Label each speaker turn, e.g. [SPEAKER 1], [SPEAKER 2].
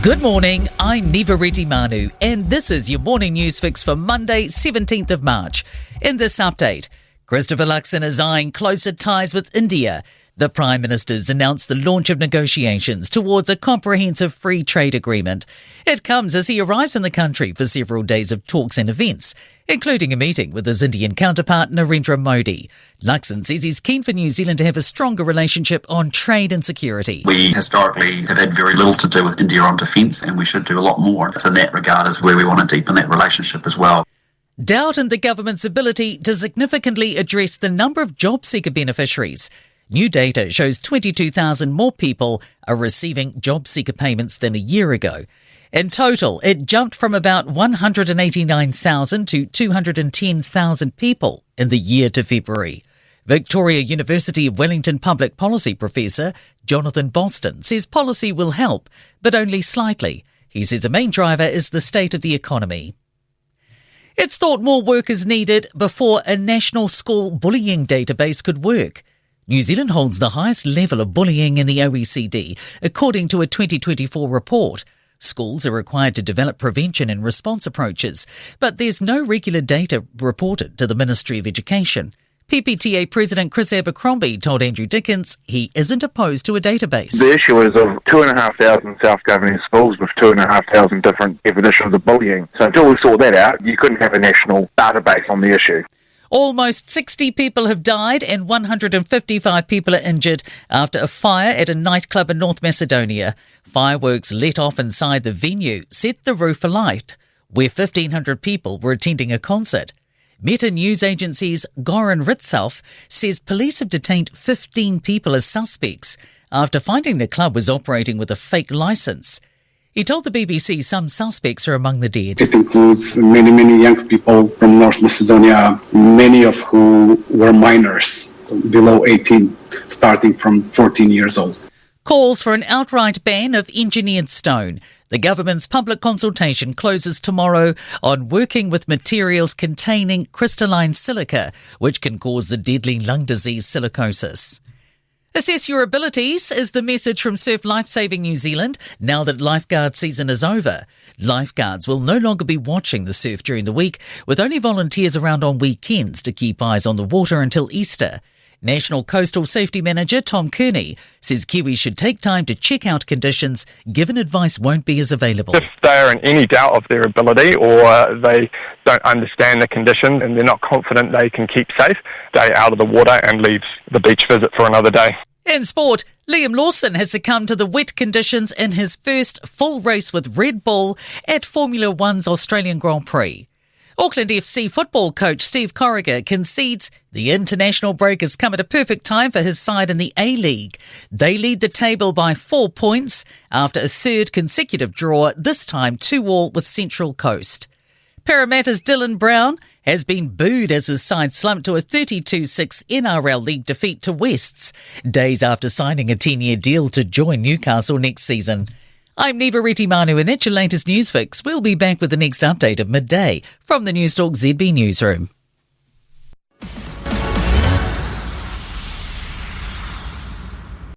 [SPEAKER 1] Good morning, I'm Neva Manu, and this is your morning news fix for Monday, 17th of March. In this update, Christopher Luxon is eyeing closer ties with India. The Prime Minister's announced the launch of negotiations towards a comprehensive free trade agreement. It comes as he arrives in the country for several days of talks and events, including a meeting with his Indian counterpart Narendra Modi. Luxon says he's keen for New Zealand to have a stronger relationship on trade and security.
[SPEAKER 2] We historically have had very little to do with India on defence, and we should do a lot more. So in that regard is where we want to deepen that relationship as well.
[SPEAKER 1] Doubt in the government's ability to significantly address the number of job seeker beneficiaries. New data shows 22,000 more people are receiving job seeker payments than a year ago. In total, it jumped from about 189,000 to 210,000 people in the year to February. Victoria University of Wellington public policy professor Jonathan Boston says policy will help, but only slightly. He says the main driver is the state of the economy. It's thought more work is needed before a national school bullying database could work. New Zealand holds the highest level of bullying in the OECD, according to a 2024 report. Schools are required to develop prevention and response approaches, but there's no regular data reported to the Ministry of Education. PPTA President Chris Abercrombie told Andrew Dickens he isn't opposed to a database.
[SPEAKER 3] The issue is of 2,500 self-governing schools with 2,500 different definitions of bullying. So until we sort that out, you couldn't have a national database on the issue.
[SPEAKER 1] Almost 60 people have died and 155 people are injured after a fire at a nightclub in North Macedonia. Fireworks let off inside the venue set the roof alight, where 1,500 people were attending a concert. Meta News Agency's Goran Ritsoff says police have detained 15 people as suspects after finding the club was operating with a fake licence. He told the BBC some suspects are among the dead.
[SPEAKER 4] It includes many young people from North Macedonia, many of who were minors, so below 18, starting from 14 years old.
[SPEAKER 1] Calls for an outright ban of engineered stone. The government's public consultation closes tomorrow on working with materials containing crystalline silica, which can cause the deadly lung disease silicosis. Assess your abilities is the message from Surf Lifesaving New Zealand now that lifeguard season is over. Lifeguards will no longer be watching the surf during the week, with only volunteers around on weekends to keep eyes on the water until Easter. National Coastal Safety Manager Tom Kearney says Kiwis should take time to check out conditions, given advice won't be as available.
[SPEAKER 5] If they are in any doubt of their ability or they don't understand the condition and they're not confident they can keep safe, stay out of the water and leave the beach visit for another day.
[SPEAKER 1] In sport, Liam Lawson has succumbed to the wet conditions in his first full race with Red Bull at Formula One's Australian Grand Prix. Auckland FC football coach Steve Corrigan concedes the international break has come at a perfect time for his side in the A-League. They lead the table by 4 points after a third consecutive draw, this time 2-2 with Central Coast. Parramatta's Dylan Brown has been booed as his side slumped to a 32-6 NRL League defeat to Wests, days after signing a 10-year deal to join Newcastle next season. I'm Neva Manu, and that's your latest news fix. We'll be back with the next update at midday from the Newstalk ZB newsroom.